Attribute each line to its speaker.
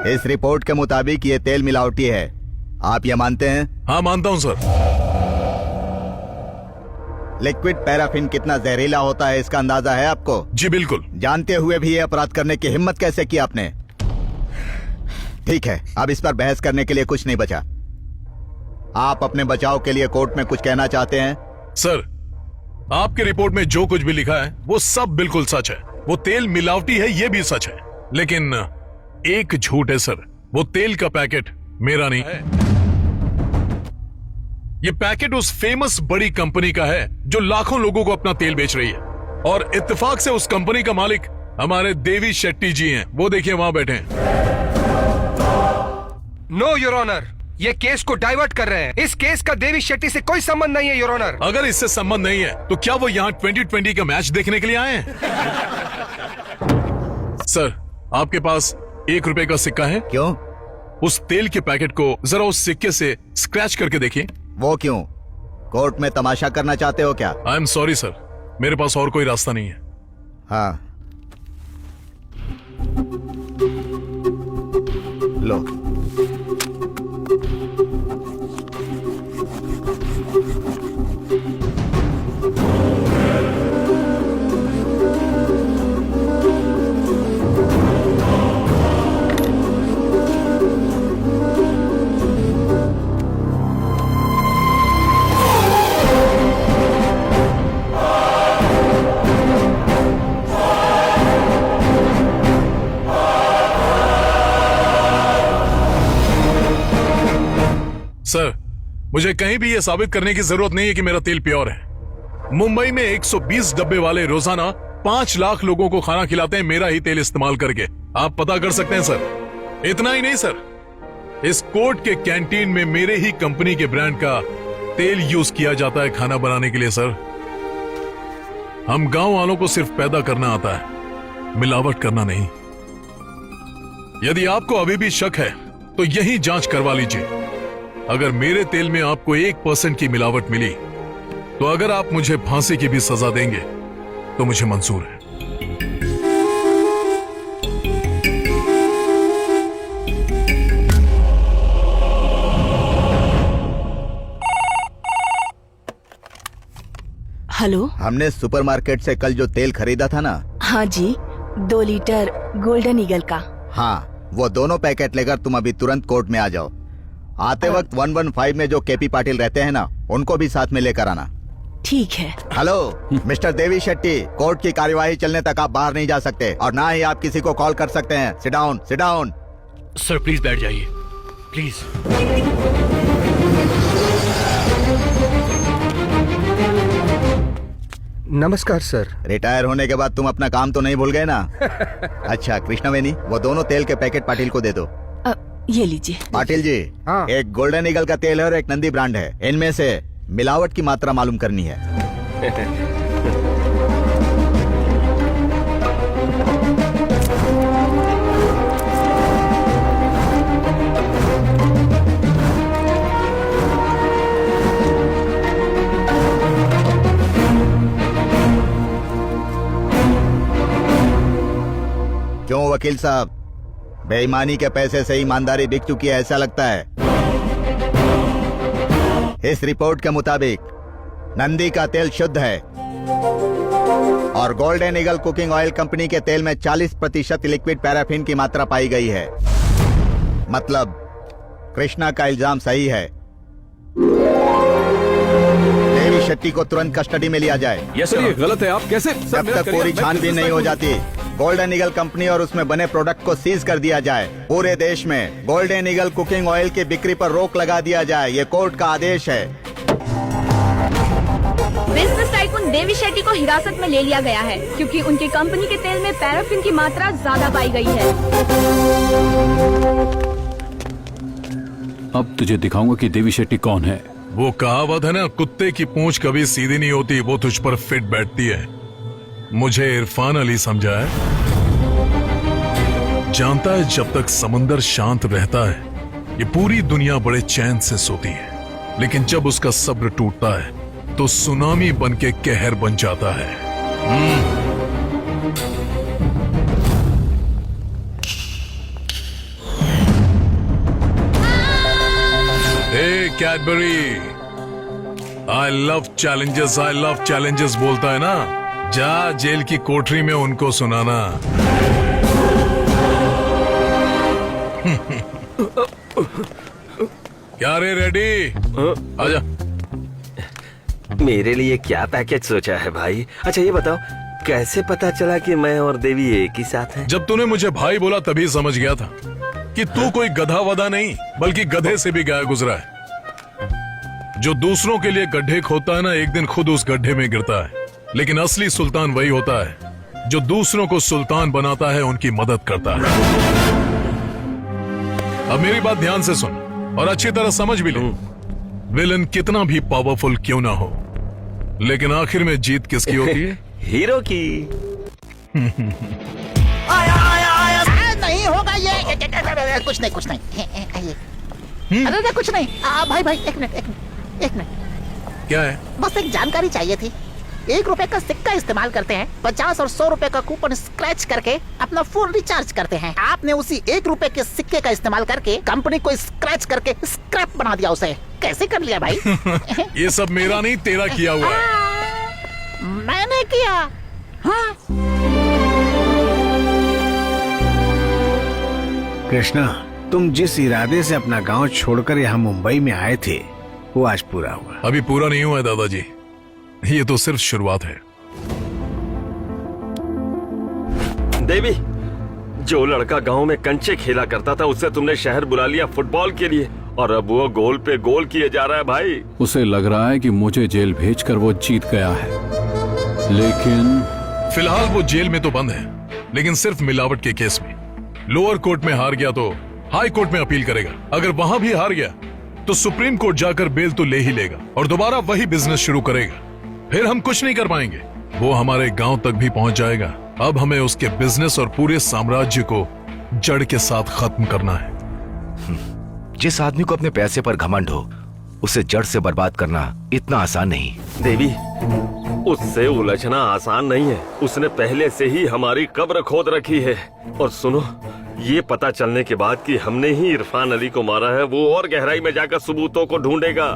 Speaker 1: इस रिपोर्ट के मुताबिक ये तेल मिलावटी है, आप ये मानते हैं?
Speaker 2: हाँ मानता हूँ सर।
Speaker 1: लिक्विड पैराफिन कितना जहरीला होता है इसका अंदाजा है आपको?
Speaker 2: जी बिल्कुल।
Speaker 1: जानते हुए भी ये अपराध करने की हिम्मत कैसे की आपने? ठीक है, अब इस पर बहस करने के लिए कुछ नहीं बचा। आप अपने बचाव के लिए कोर्ट में कुछ कहना चाहते हैं?
Speaker 2: सर, आपके रिपोर्ट में जो कुछ भी लिखा है वो सब बिल्कुल सच है। वो तेल मिलावटी है ये भी सच है, लेकिन एक झूठ है सर। वो तेल का पैकेट मेरा नहीं है। ये पैकेट उस फेमस बड़ी कंपनी का है जो लाखों लोगों को अपना तेल बेच रही है, और इत्तेफाक से उस कंपनी का मालिक हमारे देवी शेट्टी जी हैं। वो देखिए वहां बैठे हैं।
Speaker 3: नो योर ऑनर, ये केस को डाइवर्ट कर रहे हैं। इस केस का देवी शेट्टी से कोई संबंध नहीं है योर ऑनर।
Speaker 2: अगर इससे संबंध नहीं है तो क्या वो यहाँ 2020 का मैच देखने के लिए आए हैं? सर, आपके पास ₹1 का सिक्का है?
Speaker 1: क्यों?
Speaker 2: उस तेल के पैकेट को जरा उस सिक्के से स्क्रैच करके देखिए।
Speaker 1: वो क्यों? कोर्ट में तमाशा करना चाहते हो क्या?
Speaker 2: आई एम सॉरी सर, मेरे पास और कोई रास्ता नहीं है।
Speaker 1: हाँ, लो।
Speaker 2: सर, मुझे कहीं भी यह साबित करने की जरूरत नहीं है कि मेरा तेल प्योर है। मुंबई में 120 डब्बे वाले रोजाना 5 लाख लोगों को खाना खिलाते हैं मेरा ही तेल इस्तेमाल करके। आप पता कर सकते हैं सर। इतना ही नहीं सर, इस कोर्ट के कैंटीन में मेरे ही कंपनी के ब्रांड का तेल यूज किया जाता है खाना बनाने के लिए सर। हम गांव वालों को सिर्फ पैदा करना आता है, मिलावट करना नहीं। यदि आपको अभी भी शक है तो यही जांच करवा लीजिए। अगर मेरे तेल में आपको 1% की मिलावट मिली तो अगर आप मुझे फांसी की भी सजा देंगे तो मुझे मंजूर है।
Speaker 4: हेलो।
Speaker 1: हमने सुपरमार्केट से कल जो तेल खरीदा था ना?
Speaker 4: हाँ जी, 2 लीटर गोल्डन ईगल का।
Speaker 1: हाँ, वो दोनों पैकेट लेकर तुम अभी तुरंत कोर्ट में आ जाओ। आते वक्त 115 में जो केपी पाटिल रहते हैं ना, उनको भी साथ में लेकर आना।
Speaker 4: ठीक है।
Speaker 1: Hello mister Devi Shetty, court की कार्यवाही चलने तक आप बाहर नहीं जा सकते और ना ही आप किसी को कॉल कर सकते हैं। Sit down, sit down.
Speaker 5: Sir please बैठ जाइए, प्लीज।
Speaker 3: नमस्कार सर।
Speaker 1: रिटायर होने के बाद तुम अपना काम तो नहीं भूल गए ना? अच्छा कृष्णवेणी, वो दोनों तेल के पैकेट पाटिल को दे दो।
Speaker 4: ये लीजिए।
Speaker 1: पाटिल जी,
Speaker 3: हाँ।
Speaker 1: एक गोल्डन ईगल का तेल है और एक नंदी ब्रांड है। इनमें से मिलावट की मात्रा मालूम करनी है। क्यों वकील साहब, बेईमानी के पैसे से ईमानदारी बिक चुकी है ऐसा लगता है? इस रिपोर्ट के मुताबिक नंदी का तेल शुद्ध है और golden eagle cooking oil company के तेल में 40% लिक्विड पैराफिन की मात्रा पाई गई है। मतलब कृष्णा का इल्जाम सही है। देवी शेट्टी को तुरंत कस्टडी में लिया जाए।
Speaker 5: यस सर, ये गलत है। आप कैसे?
Speaker 1: जब तक पूरी छानबीन नहीं हो जाती, गोल्डन ईगल कंपनी और उसमें बने प्रोडक्ट को सीज कर दिया जाए। पूरे देश में गोल्डन ईगल कुकिंग ऑयल की बिक्री पर रोक लगा दिया जाए। ये कोर्ट का आदेश है।
Speaker 6: बिजनेस टाइकून देवी शेट्टी को हिरासत में ले लिया गया है क्योंकि उनकी कंपनी के तेल में पैराफिन की मात्रा ज्यादा पाई गई है।
Speaker 5: अब तुझे दिखाऊंगा कि देवी शेट्टी कौन है।
Speaker 2: वो कहावत है ना, कुत्ते की पूंछ कभी सीधी नहीं होती, वो तुझ पर फिट बैठती है। मुझे इरफान अली समझा है। जानता है जब तक समंदर शांत रहता है ये पूरी दुनिया बड़े चैन से सोती है, लेकिन जब उसका सब्र टूटता है तो सुनामी बन के कहर बन जाता है। कैडबरी, आई लव चैलेंजेस बोलता है ना, जा जेल की कोठरी में उनको सुनाना। क्या रे रेडी? आजा।
Speaker 7: मेरे लिए क्या पैकेज सोचा है भाई? अच्छा ये बताओ, कैसे पता चला कि मैं और देवी एक ही साथ हैं?
Speaker 2: जब तूने मुझे भाई बोला तभी समझ गया था कि तू कोई गधा वधा नहीं बल्कि गधे से भी गया गुजरा है। जो दूसरों के लिए गड्ढे खोदता है ना, एक दिन खुद उस गड्ढे में गिरता है। लेकिन असली सुल्तान वही होता है जो दूसरों को सुल्तान बनाता है, उनकी मदद करता है। अब मेरी बात ध्यान से सुन और अच्छी तरह समझ भी ले। विलन कितना भी पावरफुल क्यों ना हो, लेकिन आखिर में जीत किसकी होती है?
Speaker 7: हीरो की।
Speaker 8: नहीं होगा ये। कुछ नहीं अरे कुछ नहीं। भाई एक मिनट।
Speaker 2: क्या है?
Speaker 8: बस एक जानकारी चाहिए थी। 1 रुपए का सिक्का इस्तेमाल करते हैं, 50 और 100 रुपए का कूपन स्क्रैच करके अपना फोन रिचार्ज करते हैं। आपने उसी 1 रुपए के सिक्के का इस्तेमाल करके कंपनी को स्क्रैच करके स्क्रैप बना दिया। उसे कैसे कर लिया भाई?
Speaker 2: ये सब मेरा नहीं, तेरा किया हुआ है।
Speaker 8: मैंने किया। हाँ।
Speaker 9: कृष्णा, तुम जिस इरादे से अपना गांव छोड़कर यहाँ मुंबई में आए थे वो आज पूरा हुआ।
Speaker 2: अभी पूरा नहीं हुआ है दादाजी, ये तो सिर्फ शुरुआत है।
Speaker 7: देवी, जो लड़का गांव में कंचे खेला करता था उसे तुमने शहर बुला लिया फुटबॉल के लिए, और अब वो गोल पे गोल किए जा रहा है भाई।
Speaker 5: उसे लग रहा है कि मुझे जेल भेजकर वो जीत गया है, लेकिन
Speaker 2: फिलहाल वो जेल में तो बंद है, लेकिन सिर्फ मिलावट के केस में। लोअर कोर्ट में हार गया तो हाई कोर्ट में अपील करेगा। अगर वहां भी हार गया तो सुप्रीम कोर्ट जाकर बेल तो ले ही लेगा और दोबारा वही बिजनेस शुरू करेगा। फिर हम कुछ नहीं कर पाएंगे, वो हमारे गांव तक भी पहुंच जाएगा। अब हमें उसके बिजनेस और पूरे साम्राज्य को जड़ के साथ खत्म करना है।
Speaker 10: जिस आदमी को अपने पैसे पर घमंड हो, उसे जड़ से बर्बाद करना इतना आसान नहीं।
Speaker 7: देवी, उससे उलझना आसान नहीं है। उसने पहले से ही हमारी कब्र खोद रखी है। और सुनो, ये पता चलने के बाद कि हमने ही इरफान अली को मारा है, वो और गहराई में जाकर सबूतों को ढूंढेगा।